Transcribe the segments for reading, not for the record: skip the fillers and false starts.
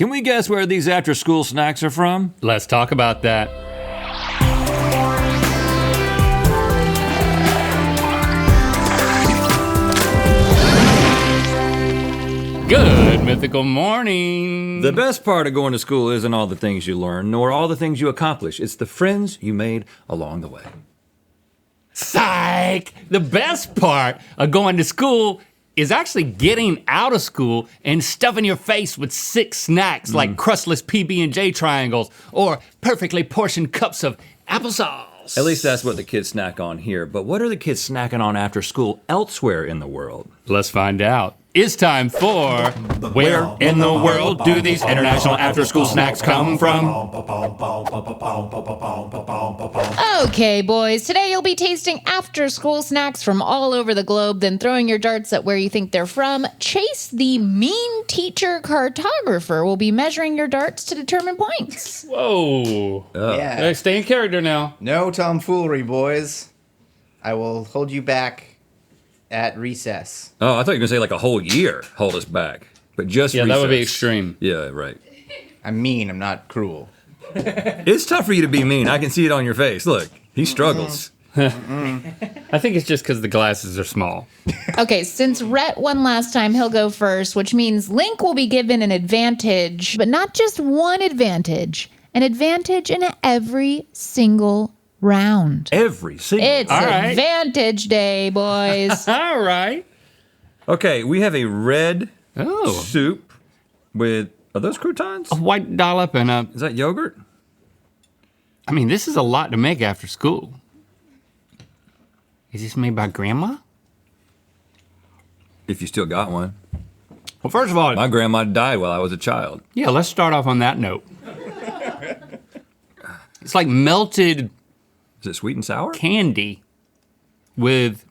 Can we guess where these after-school snacks are from? Let's talk about that. Good mythical morning. The best part of going to school isn't all the things you learn, nor all the things you accomplish. It's the friends you made along the way. Psych! The best part of going to school is actually getting out of school and stuffing your face with sick snacks like crustless PB&J triangles or perfectly portioned cups of applesauce. At least that's what the kids snack on here. But what are the kids snacking on after school elsewhere in the world? Let's find out. It's time for Where in the World Do These International After-School Snacks Come From? Okay, boys, today you'll be tasting after-school snacks from all over the globe, then throwing your darts at where you think they're from. Chase, the mean teacher cartographer, will be measuring your darts to determine points. Whoa. Yeah. Hey, stay in character now. No tomfoolery, boys. I will hold you back at recess. Oh, I thought you were gonna say like a whole year hold us back. But just Yeah, recess. that would be extreme. Yeah, right. I'm mean, I'm not cruel. It's tough for you to be mean. I can see it on your face. Look, he struggles. I think it's just because the glasses are small. Okay, since Rhett won last time, he'll go first, which means Link will be given an advantage, but not just one advantage, an advantage in every single round. Every single. It's All right. advantage day, boys. All right. Okay, we have a red Oh, soup with, are those croutons? a white dollop and a, Is that yogurt? I mean, this is a lot to make after school. Is this made by grandma? If you still got one. Well, first of all, My grandma died while I was a child. yeah, let's start off on that note. It's like melted Is it sweet and sour? candy with,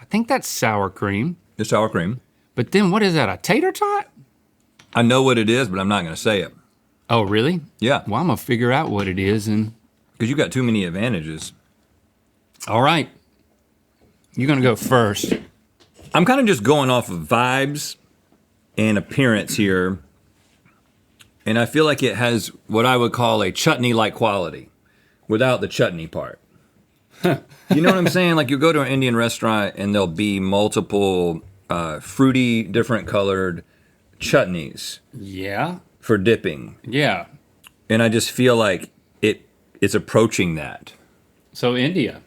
I think that's sour cream. It's sour cream. But then what is that, a tater tot? I know what it is, but I'm not gonna say it. Oh, really? Yeah, Well, I'm gonna figure out what it is and, because you got too many advantages. all right. You're gonna go first. I'm kind of just going off of vibes and appearance here. And I feel like it has what I would call a chutney-like quality without the chutney part. You know what I'm saying? Like you go to an Indian restaurant and there'll be multiple fruity, different colored chutneys Yeah? for dipping. Yeah. And I just feel like it's approaching that. So India.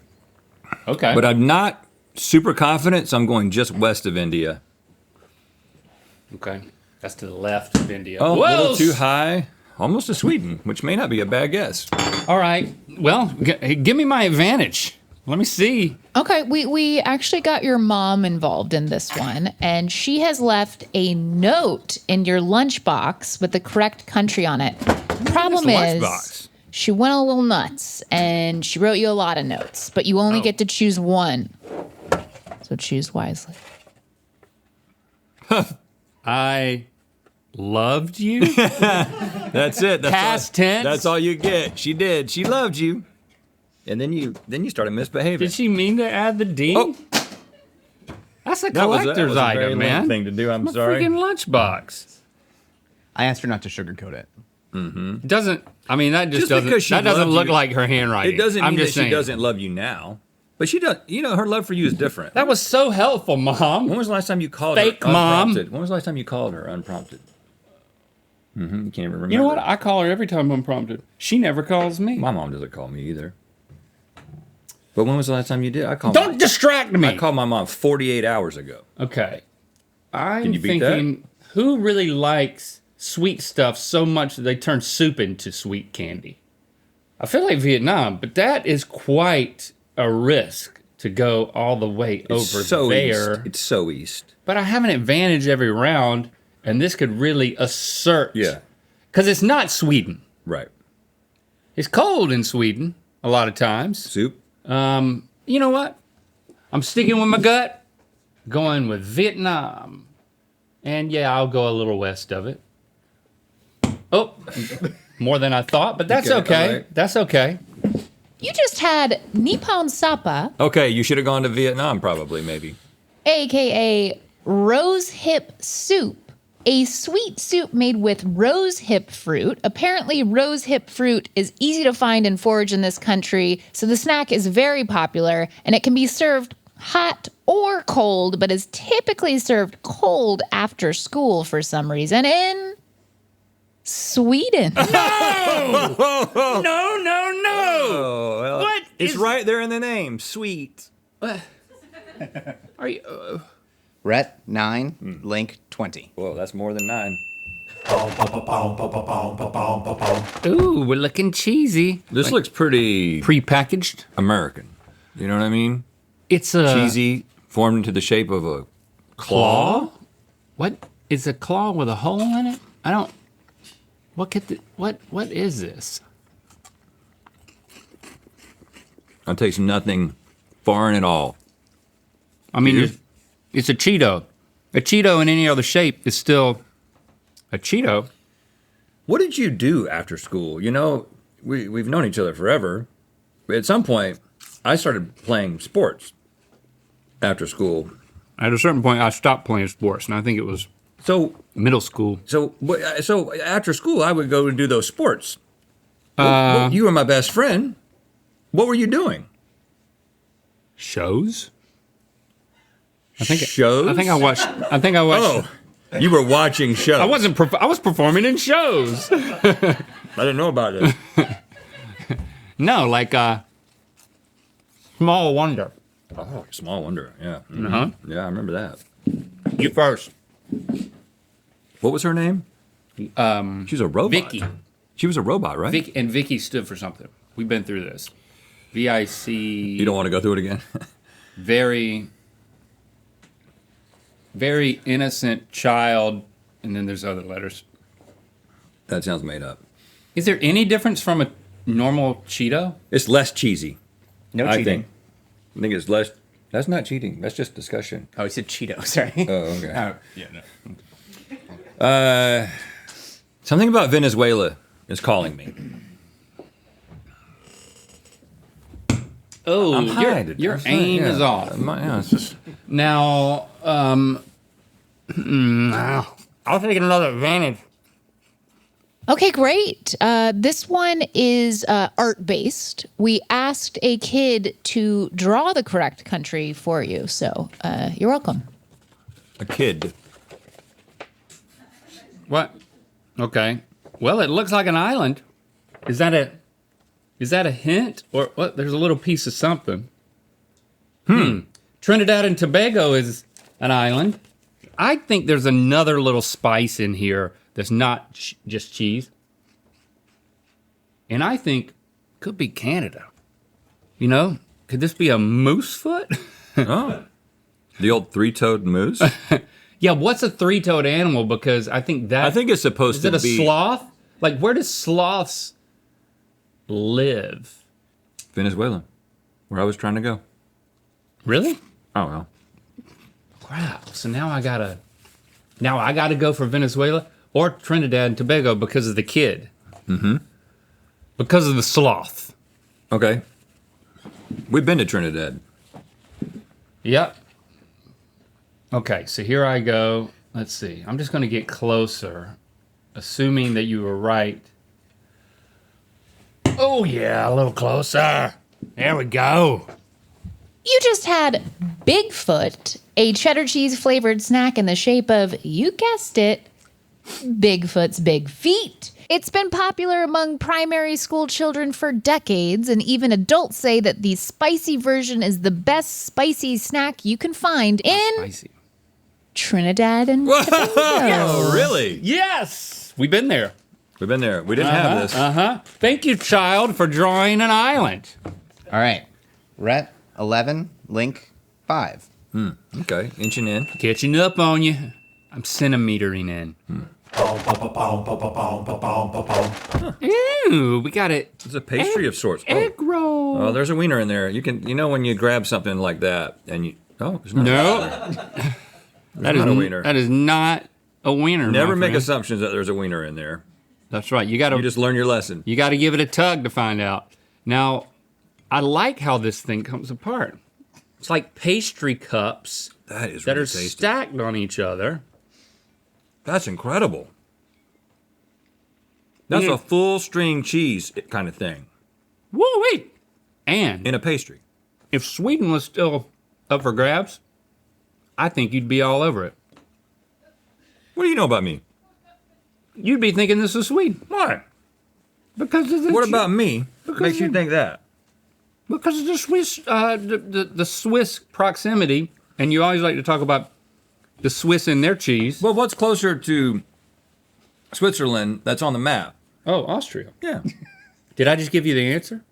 Okay. But I'm not super confident, so I'm going just west of India. Okay. That's to the left of India. Oh, a Whoa! little too high. Almost to Sweden, which may not be a bad guess. All right. Well, give me my advantage. Let me see. Okay, we actually got your mom involved in this one, and she has left a note in your lunchbox with the correct country on it. Problem is, lunchbox? she went a little nuts, and she wrote you a lot of notes, but you only get to choose one. So choose wisely. I Loved you? That's it. That's Past all, tense? That's all you get. She did. She loved you. And then you started misbehaving. Did she mean to add the D? Oh. That's a That was collector's a very item, lame man. thing to do. I'm A sorry. freaking lunchbox. I asked her not to sugarcoat it. It doesn't. I mean, that just, Just because doesn't. she That doesn't loved look you- like her handwriting. It doesn't I'm mean that just she saying. doesn't love you now. But she does. You know, her love for you is different. That was so helpful, Mom. When was the last time you called Fake her mom. unprompted? When was the last time you called her unprompted? You can't even remember. You know what? I call her every time I'm prompted. She never calls me. My mom doesn't call me either. But when was the last time you did? I called. Don't distract me. I called my mom 48 hours ago. Okay. I'm Can you beat thinking, who really likes sweet stuff so much that they turn soup into sweet candy? I feel like Vietnam, but that is quite a risk to go all the way It's over so there. east. It's so east. But I have an advantage every round, and this could really assert. Yeah. Because it's not Sweden. Right. It's cold in Sweden a lot of times. Soup. You know what? I'm sticking with my gut, going with Vietnam. And yeah, I'll go a little west of it. Oh, more than I thought, but that's Okay, okay. all right. That's okay. You just had Nippon Sapa, Okay, you should have gone to Vietnam probably, maybe. aka rose hip soup, a sweet soup made with rose hip fruit. Apparently, rose hip fruit is easy to find and forage in this country, so the snack is very popular, and it can be served hot or cold, but is typically served cold after school for some reason in Sweden. No, no, no. Oh, well, What It's is- right there in the name. Sweet. Are you? Rhett 9, Link 20. Whoa, that's more than 9. Ooh, we're looking cheesy. This looks pretty Prepackaged. American. You know what I mean? It's a Cheesy, formed into the shape of a claw. What is a claw with a hole in it? I don't. What could? What is this? It tastes nothing foreign at all. I mean, Dude. it's a Cheeto. A Cheeto in any other shape is still a Cheeto. What did you do after school? You know, we've known each other forever. At some point, I started playing sports after school. At a certain point, I stopped playing sports, and I think it was So middle school. So after school, I would go and do those sports. Well, you were my best friend. What were you doing? Shows. Shows. I think I watched. Oh, you were watching shows. I wasn't. I was performing in shows. I didn't know about it. No, like Small Wonder. Oh, Small Wonder. Yeah. Mhm. Uh-huh. Yeah, I remember that. You first. What was her name? She was a robot. Vicky. She was a robot, right? Vicky stood for something. We've been through this. VIC. You don't want to go through it again? Very, very innocent child, and then there's other letters. That sounds made up. Is there any difference from a normal Cheeto? It's less cheesy. No I cheating. think it's less. That's not cheating. That's just discussion. Oh, he said Cheeto. Sorry. Oh, okay. Yeah, no. Something about Venezuela is calling me. Oh, I'm high. your aim is off. Yeah, it's just. Now, I'll take another advantage. Okay, great. This one is art-based. We asked a kid to draw the correct country for you, so you're welcome. A kid. What? Okay. Well, it looks like an island. Is that a hint or what? There's a little piece of something. Trinidad and Tobago is an island. I think there's another little spice in here that's not just cheese. And I think could be Canada. You know, could this be a moose foot? Oh. The old three-toed moose? Yeah, what's a three-toed animal? Because I think that I think it's supposed is to it a be sloth? Like, where do sloths live? Venezuela, where I was trying to go. Really? Oh well. Wow. So now I gotta go for Venezuela or Trinidad and Tobago because of the kid. Mm-hmm. Because of the sloth. Okay. We've been to Trinidad. Yep. Okay, so here I go. Let's see. I'm just gonna get closer, assuming that you were right. Oh yeah, a little closer. There we go. You just had Bigfoot, a cheddar cheese flavored snack in the shape of, you guessed it, Bigfoot's big feet. It's been popular among primary school children for decades, and even adults say that the spicy version is the best spicy snack you can find in Spicy. Trinidad and Tobago. Oh, really? Yes, we've been there. We've been there. We didn't have this. Thank you, child, for drawing an island. All right. Rhett 11, Link 5. Okay, inching in. Catching up on you. I'm centimetering in. Ooh, we got it. It's a pastry of sorts. Egg roll. Oh, there's a wiener in there. You know when you grab something like that and you. Oh, there's not. No, That is not a wiener. That is not a wiener. Never my make friend. assumptions that there's a wiener in there. That's right. You You gotta just learn your lesson. you gotta give it a tug to find out. Now, I like how this thing comes apart. It's like pastry cups That is that really are tasty. stacked on each other. That's incredible. That's Yeah. a full string cheese kind of thing Woo-wee! And in a pastry. if Sweden was still up for grabs, I think you'd be all over it. What do you know about me? You'd be thinking this is Sweden. Why? Because of the What about me Because makes you of- think that? Because of the Swiss, the Swiss proximity, and you always like to talk about the Swiss and their cheese. Well, what's closer to Switzerland that's on the map? Oh, Austria. Yeah. Did I just give you the answer?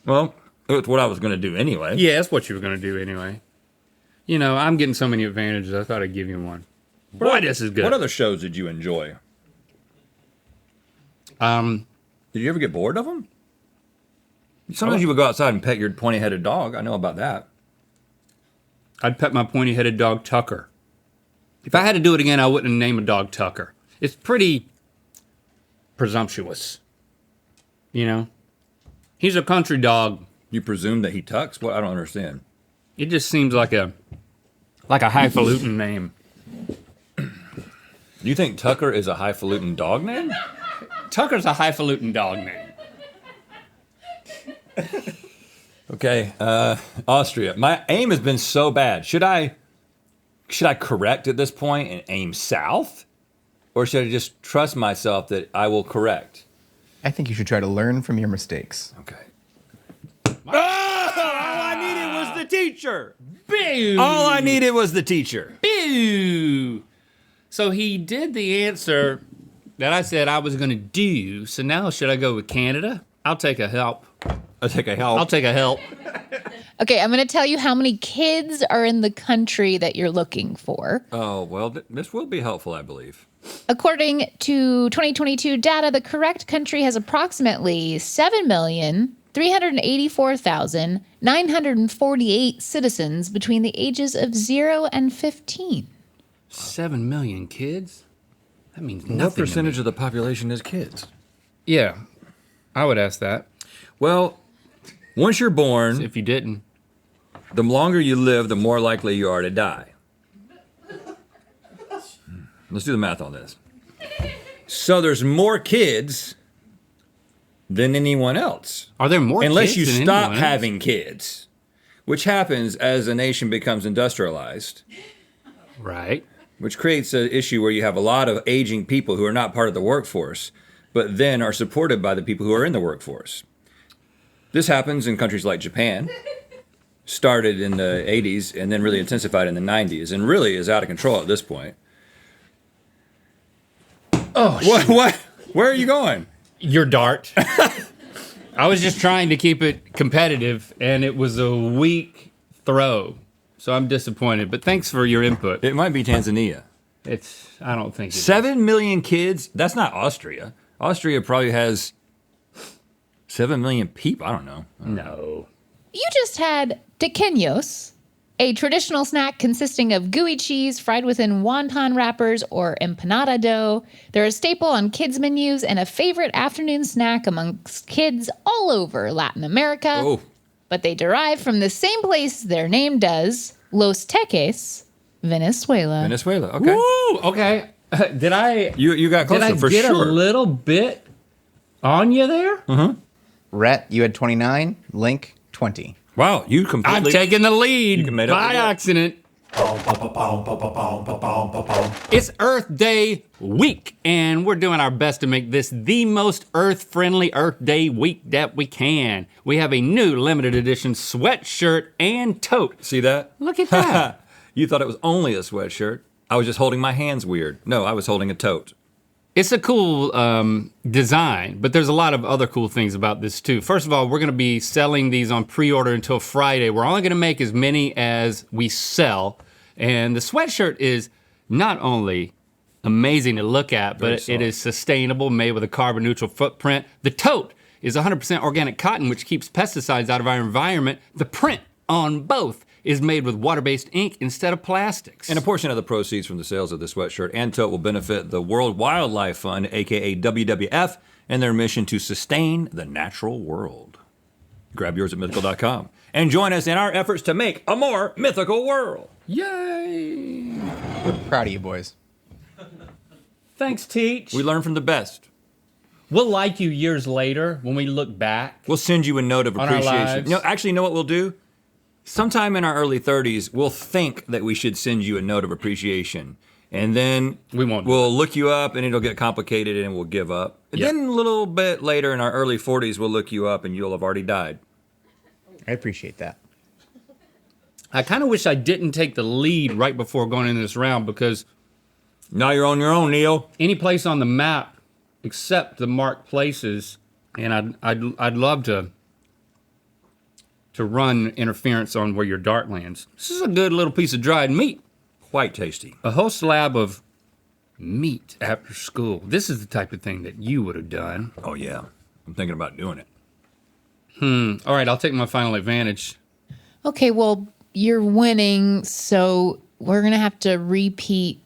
Well, it's what I was going to do anyway. Yeah, that's what you were going to do anyway. You know, I'm getting so many advantages, I thought I'd give you one. Boy, this is good. What other shows did you enjoy? Did you ever get bored of them? Sometimes you would go outside and pet your pointy-headed dog. I know about that. I'd pet my pointy-headed dog, Tucker. If I had to do it again, I wouldn't name a dog Tucker. It's pretty presumptuous. You know? He's a country dog. You presume that he tucks? What? I don't understand. It just seems like a highfalutin name. Do you think Tucker is a highfalutin dog name? Tucker's a highfalutin dog name. Okay, Austria. My aim has been so bad. Should I correct at this point and aim south? Or should I just trust myself that I will correct? I think you should try to learn from your mistakes. Okay. All I needed was the teacher. Boo! All I needed was the teacher. Boo! So he did the answer that I said I was going to do. So now should I go with Canada? I'll take a help. I'll take a help. I'll take a help. Okay, I'm going to tell you how many kids are in the country that you're looking for. Oh, well, this will be helpful, I believe. According to 2022 data, the correct country has approximately 7,384,948 citizens between the ages of 0 and 15. 7 million kids? That means nothing. What percentage of the population is kids? Yeah, I would ask that Well, once you're born, if you didn't. the longer you live, the more likely you are to die. Let's do the math on this. So there's more kids than anyone else. Are there more Unless kids you than stop anyone else? having kids, which happens as a nation becomes industrialized, Right. which creates an issue where you have a lot of aging people who are not part of the workforce, but then are supported by the people who are in the workforce. This happens in countries like Japan, started in the 80s and then really intensified in the 90s, and really is out of control at this point. Oh, What? Where are you going? your dart. I was just trying to keep it competitive, and it was a weak throw. So I'm disappointed, but thanks for your input. It might be Tanzania. I don't think 7 million kids? That's not Austria. Austria probably has 7 million people. I don't know. No. You just had tequeños, a traditional snack consisting of gooey cheese fried within wonton wrappers or empanada dough. They're a staple on kids' menus and a favorite afternoon snack amongst kids all over Latin America. Oh, But they derive from the same place their name does, Los Teques, Venezuela. Venezuela. Okay. Woo! Okay. Did I You got did closer I for get sure. a little bit on you there? Rhett, you had 29. Link, 20. Wow, you I'm completely. taking the lead You can make up by the gap. accident. It's Earth Day week, and we're doing our best to make this the most Earth-friendly Earth Day week that we can. We have a new limited edition sweatshirt and tote. See that? Look at that. You thought it was only a sweatshirt. I was just holding my hands weird. No, I was holding a tote. It's a cool design, but there's a lot of other cool things about this too. First of all, we're gonna be selling these on pre-order until Friday. We're only gonna make as many as we sell. And the sweatshirt is not only amazing to look at, Very but soft. it is sustainable, made with a carbon neutral footprint. The tote is 100% organic cotton, which keeps pesticides out of our environment. The print on both is made with water-based ink instead of plastics. And a portion of the proceeds from the sales of the sweatshirt and tote will benefit the World Wildlife Fund, aka WWF, and their mission to sustain the natural world. Grab yours at mythical.com and join us in our efforts to make a more mythical world. Yay! Proud of you, boys. Thanks, Teach. We learn from the best. We'll like you years later when we look back. We'll send you a note of On our appreciation. lives. No, actually, you know what we'll do? Sometime in our early 30s, we'll think that we should send you a note of appreciation. And then We won't. we'll look you up and it'll get complicated and we'll give up. And Yep. then a little bit later in our early 40s, we'll look you up and you'll have already died. I appreciate that. I kind of wish I didn't take the lead right before going into this round because Now you're on your own, Neil. any place on the map except the marked places, and I'd love to run interference on where your dart lands. This is a good little piece of dried meat. Quite tasty. A whole slab of meat after school. This is the type of thing that you would have done. Oh, yeah. I'm thinking about doing it. All right, I'll take my final advantage. Okay, well, you're winning, so we're gonna have to repeat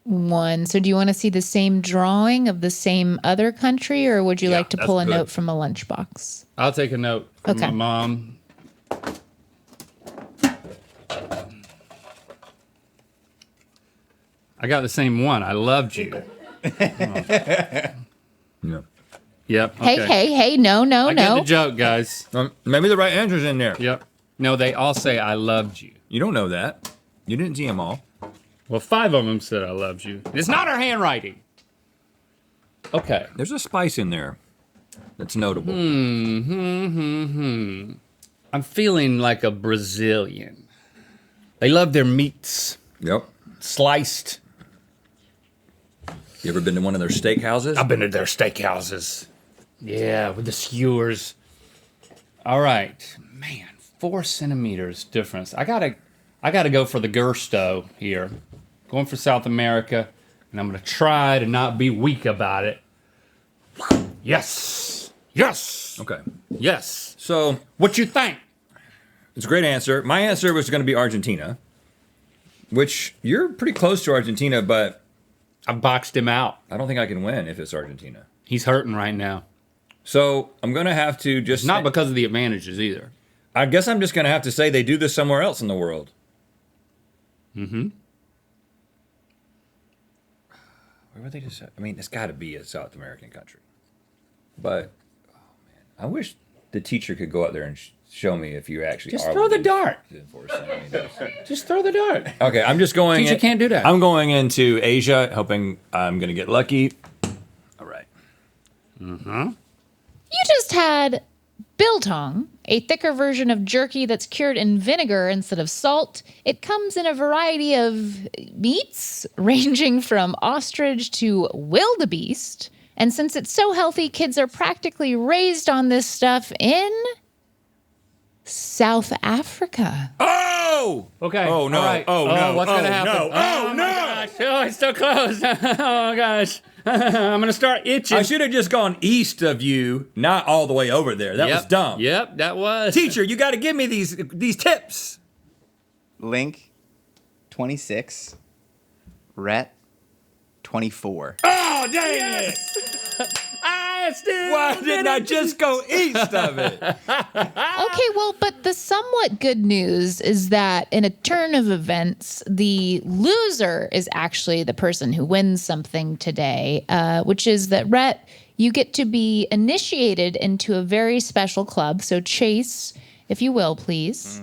one. So do you want to see the same drawing of the same other country, or would you Yeah, like to that's pull a good. note from a lunchbox? I'll take a note from Okay. my mom. I got the same one. I loved you. Yeah. Yep. Hey, okay. hey, no, I get the no. joke, guys. Maybe the right answer's in there. Yep. No, they all say I loved you. You don't know that. You didn't see them all. Well, 5 of them said I loved you. It's not her handwriting. Okay. There's a spice in there that's notable. I'm feeling like a Brazilian. They love their meats Yep. sliced. You ever been to one of their steakhouses? I've been to their steakhouses. Yeah, with the skewers. All right, man, 4 centimeters difference. I gotta go for the Gersto here. Going for South America, and I'm gonna try to not be weak about it. Yes, yes, Okay. yes. So What you think? it's a great answer. My answer was going to be Argentina, which you're pretty close to Argentina, but I boxed him out. I don't think I can win if it's Argentina. He's hurting right now. So I'm going to have to just Not because of the advantages either. I guess I'm just going to have to say they do this somewhere else in the world. Where would they just? I mean, it's got to be a South American country. But oh man, I wish the teacher could go out there and show me if you actually Just are throw the within dart. 4 centimeters. Just throw the dart. Okay, I'm just going. Teacher can't do that. I'm going into Asia, hoping I'm going to get lucky. All right. You just had biltong, a thicker version of jerky that's cured in vinegar instead of salt. It comes in a variety of meats, ranging from ostrich to wildebeest. And since it's so healthy, kids are practically raised on this stuff in South Africa. Oh! Okay. Oh, no. All right. Oh, no. What's Oh, gonna happen? no. Oh, my no. Gosh. Oh, it's so close. Oh gosh. I'm gonna start itching. I should have just gone east of you, not all the way over there. That was dumb. Yep, that was. Teacher, you got to give me these tips. Link, 26. Rhett, 24. Oh, dang it! I still Why didn't I just go east of it? Okay, well, but the somewhat good news is that in a turn of events, the loser is actually the person who wins something today, which is that, Rhett, you get to be initiated into a very special club. So, Chase, if you will, please.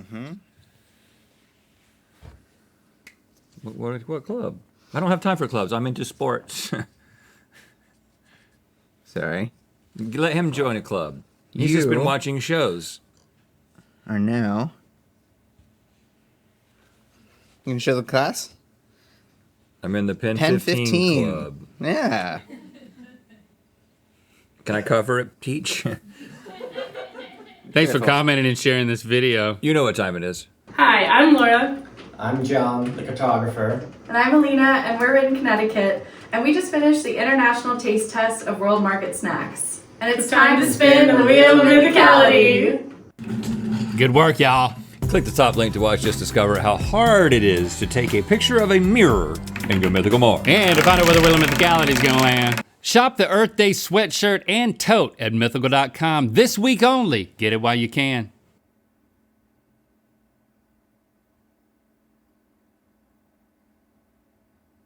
What club? I don't have time for clubs. I'm into sports. Sorry. Let him join a club. He's just been You- watching shows. Are now. You gonna show the class? I'm in the Pen, Pen 15 club. Yeah. Can I cover it, Teach? Thanks for commenting and sharing this video. You know what time it is. Hi, I'm Laura. I'm John, the cartographer. And I'm Alina, and we're in Connecticut. And we just finished the International Taste Test of World Market Snacks. And it's time to spin the wheel of mythicality. Good work, y'all. Click the top link to watch Just Discover how hard it is to take a picture of a mirror and go mythical more. And to find out where the Wheel of Mythicality is gonna land, shop the Earth Day sweatshirt and tote at mythical.com this week only. Get it while you can.